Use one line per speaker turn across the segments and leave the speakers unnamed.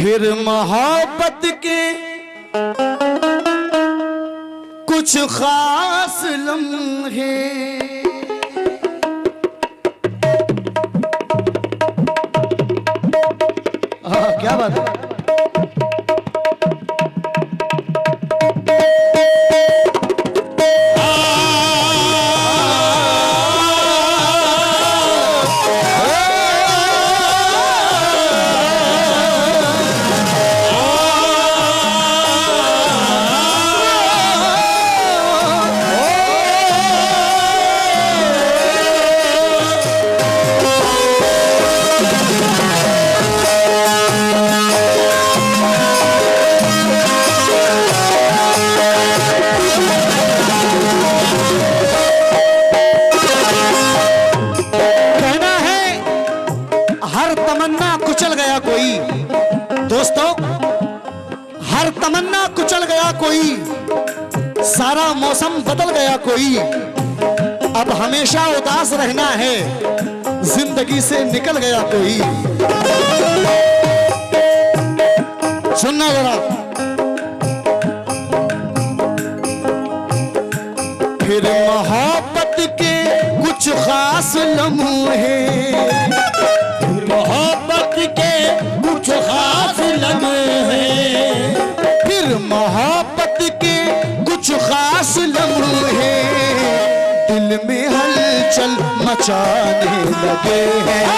फिर मोहब्बत के कुछ खास लम्हे, क्या बात है। दोस्तों, हर तमन्ना कुचल गया कोई, सारा मौसम बदल गया कोई, अब हमेशा उदास रहना है, जिंदगी से निकल गया कोई। सुनना जरा, फिर मोहब्बत के कुछ खास लम्हे, मोहब्बत के कुछ खास लम्हे, फिर मोहब्बत के कुछ खास लम्हे दिल में हलचल मचाने लगे हैं।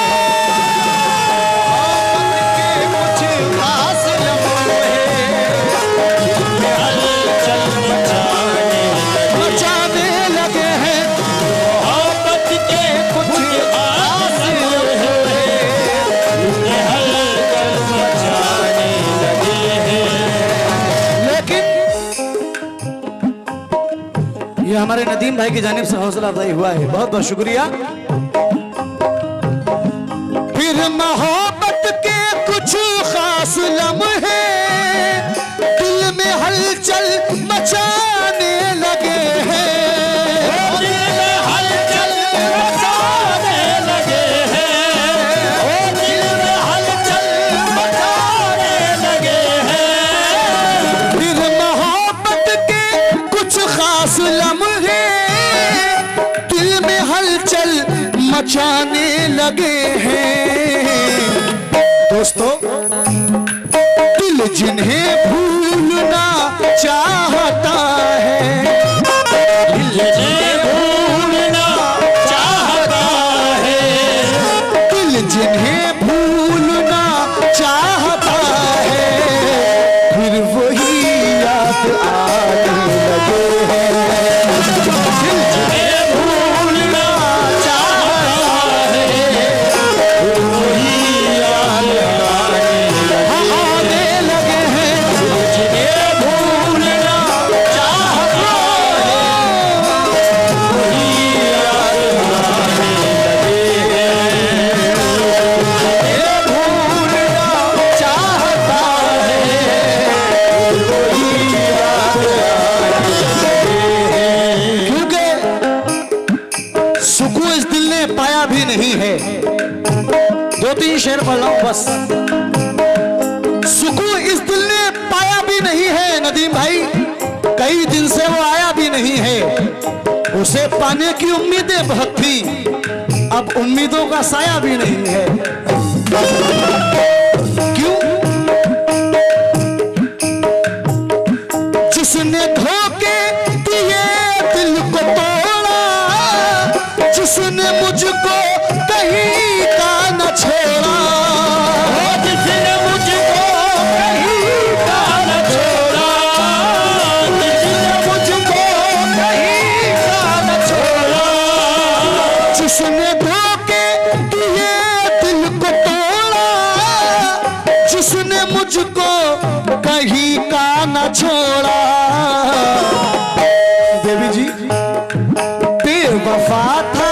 ये हमारे नदीम भाई की जानिब से हौसला अफजाई हुआ है, बहुत बहुत शुक्रिया। फिर मोहब्बत के कुछ खास लम्हे दिल में हलचल मचाने लगे हैं, दिल में हलचल मचाने लगे हैं, दिल में हलचल मचाने लगे हैं। फिर मोहब्बत के कुछ खास लम्हे दिल में हलचल मचाने लगे हैं। दोस्तों, दिल जिन्हें भूलना चाहता है, दिल जिन्हें भूलना चाहता है, दिल जिन्हें भूलना चाहता है, फिर वही याद आने लगे हैं। दिल जिन्हें भूलना चाहता है, फिर वही याद आने लगे हैं। दिल जिन्हें भूलना चाहता है, वही याद आने लगे हैं। जिन्हें भूलना चाहता है, वही याद क्योंकि सुकून इस दिल ने पाया भी नहीं है। दो तीन शेर पढ़ रहा हूं बस। सुकून इस दिल ने पाया भी नहीं है नदीम भाई, कई दिन से वो आया भी नहीं है। उसे पाने की उम्मीदें बहुत थी, अब उम्मीदों का साया भी नहीं है। क्यों? जिसने धोखे दिए दिल को तोड़ा, जिसने मुझको कहीं का न छोड़ा, जिसने मुझको कहीं का न छोड़ा, जिसने मुझको कहीं का न छोड़ा, जिसने धोखे दिए दिल को तोड़ा, जिसने मुझको कहीं का न छोड़ा। देवी जी बेवफा था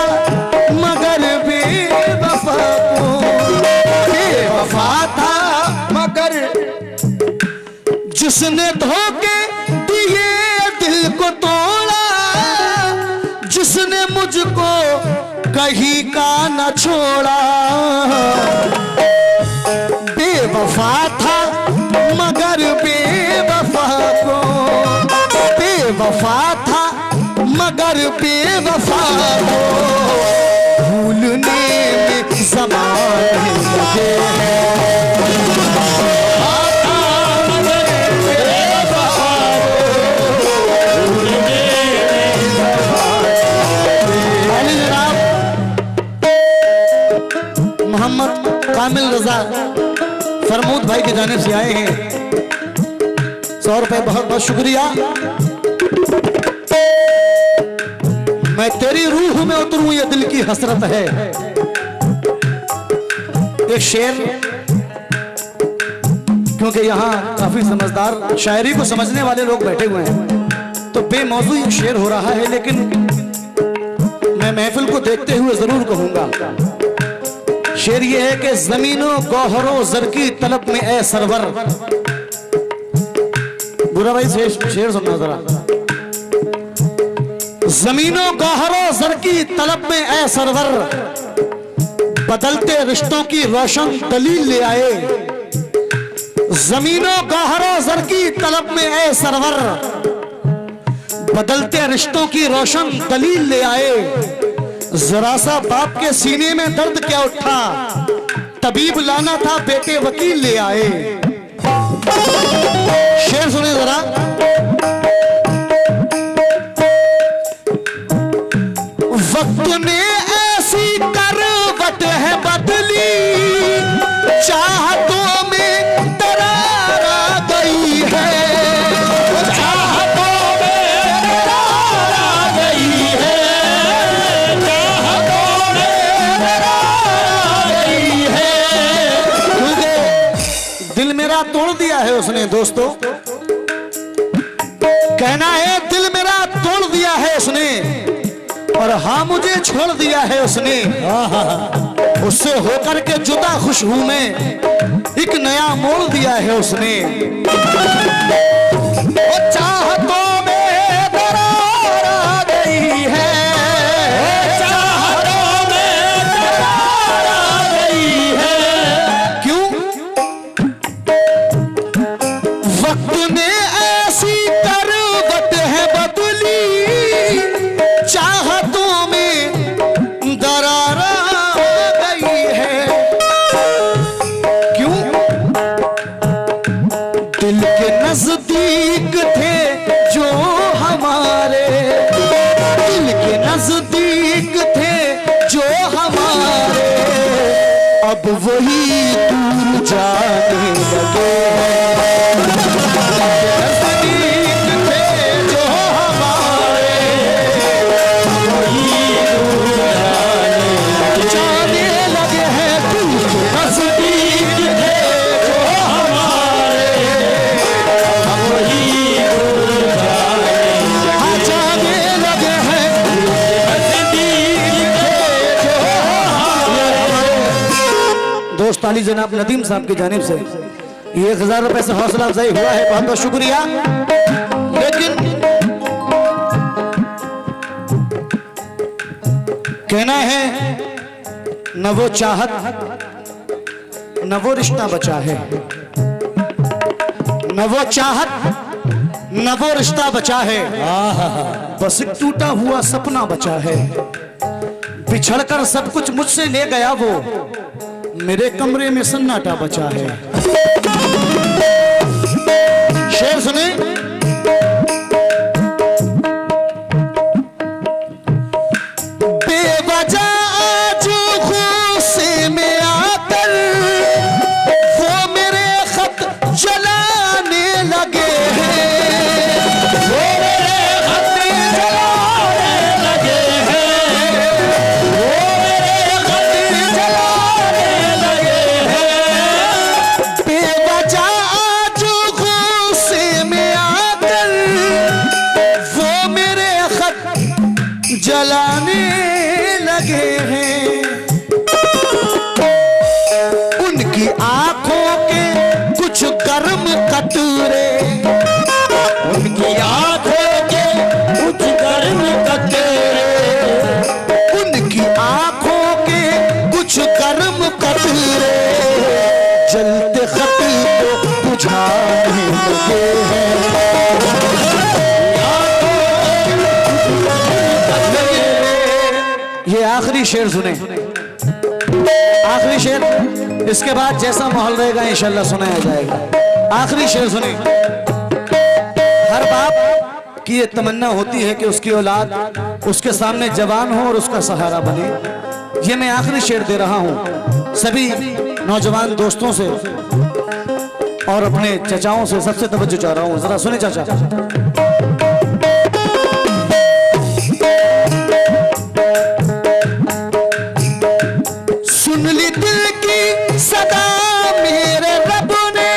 मगर बेवफा को, बेवफा था मगर जिसने धोखे दिए दिल को तोड़ा, जिसने मुझको कहीं का न छोड़ा। बेवफा था बेवफा को भूलने में ज़माने लगे हैं। मोहम्मद कामिल रजा फरमूद भाई की जानिब से आए हैं, 100 रुपए बहुत बहुत शुक्रिया। मैं तेरी रूह में उतरूं ये दिल की हसरत है। एक शेर, क्योंकि यहाँ काफी समझदार शायरी को समझने वाले लोग बैठे हुए हैं तो बेमौजू एक शेर हो रहा है, लेकिन मैं महफिल को देखते हुए जरूर कहूंगा। शेर ये है कि जमीनों गौहरों जर की तलब में ए सरवर। बुरा भाई शेर सुनना जरा। जमीनों गौहरों जर की तलब में ए सरवर, बदलते रिश्तों की रोशन दलील ले आए। जमीनों गौहरों जर की तलब में ए सरवर, बदलते रिश्तों की रोशन दलील ले आए। जरा सा बाप के सीने में दर्द क्या उठा, तबीब लाना था बेटे वकील ले आए। शेर सुने जरा। वक्त ने ऐसी करवट है बदली, चाहतों में दरार आ गई है। तोड़ दिया है उसने दोस्तों, कहना है दिल मेरा तोड़ दिया है उसने, और हाँ मुझे छोड़ दिया है उसने। उससे होकर के जुदा खुश हूं मैं, एक नया मोड़ दिया है उसने। वो चाहतों में दरार आ गई है, चाहतों में दरार आ गई है। क्यों? वक्त ने ऐसी करवट है बदली, चाहतों में दरार आ गई है। क्यों? दिल के नजदीक थे जो हमारे, दिल के नजदीक थे जो हमारे, अब वही दूर जाने लगे हैं। दोस्त अली जनाब नदीम साहब की जानिब से 1000 रुपए से हौसला अफजाई हुआ है, बहुत बहुत शुक्रिया। लेकिन कहना है न वो चाहत न वो रिश्ता बचा है, न वो चाहत न वो रिश्ता बचा है, बस एक टूटा हुआ सपना बचा है। बिछड़कर सब कुछ मुझसे ले गया वो, मेरे कमरे में सन्नाटा बचा है। शेर सुने। बेवजह आज गुस्से में आकर वो मेरे खत जलाने लगे हैं, वो मेरे खत जलाने लगे हैं, वो मेरे खत जलाने लगे हैं। बेवजह आज गुस्से में शेर सुने, आखिरी शेर, इसके बाद जैसा माहौल रहेगा इंशाल्लाह सुनाया जाएगा। आखिरी शेर सुने। हर बाप की ये तमन्ना होती है कि उसकी औलाद उसके सामने जवान हो और उसका सहारा बने। ये मैं आखिरी शेर दे रहा हूं सभी नौजवान दोस्तों से और अपने चचाओं से, सबसे तवज्जो चाह रहा हूं, जरा सुने चाचा। सुन ली दिल की सदा मेरे रब ने,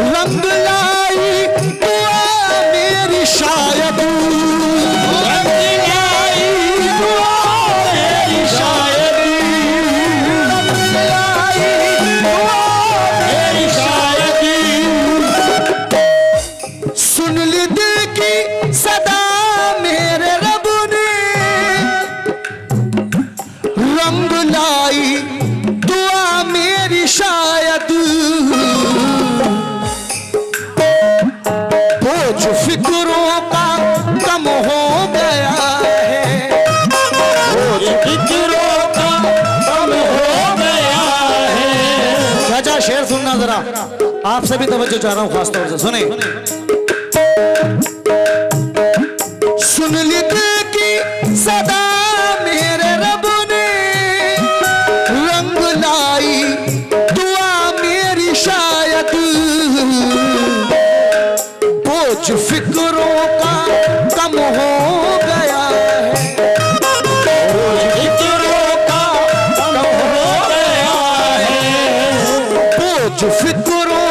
रंग लाई दुआ मेरी शायद, रंग लाई दुआ मेरी शायद, रंग लाई दुआ मेरी शायद। सुन ली दिल की सदा मेरे रब ने, रंग लाई दुआ मेरी शायद। बोझ फिक्रों का कम हो गया है, बोझ फिक्रों का कम हो गया है। चाचा शेर सुनना जरा, आपसे भी तवज्जो चाह रहा हूं खास तौर से, सुने। सुन ली दिल की सदा मेरे रब ने, रंग लाई दुआ मेरी शायद। बोझ फिक्रों का कम हो गया है, बोझ फिक्रों का कम हो गया है, बोझ फिक्रों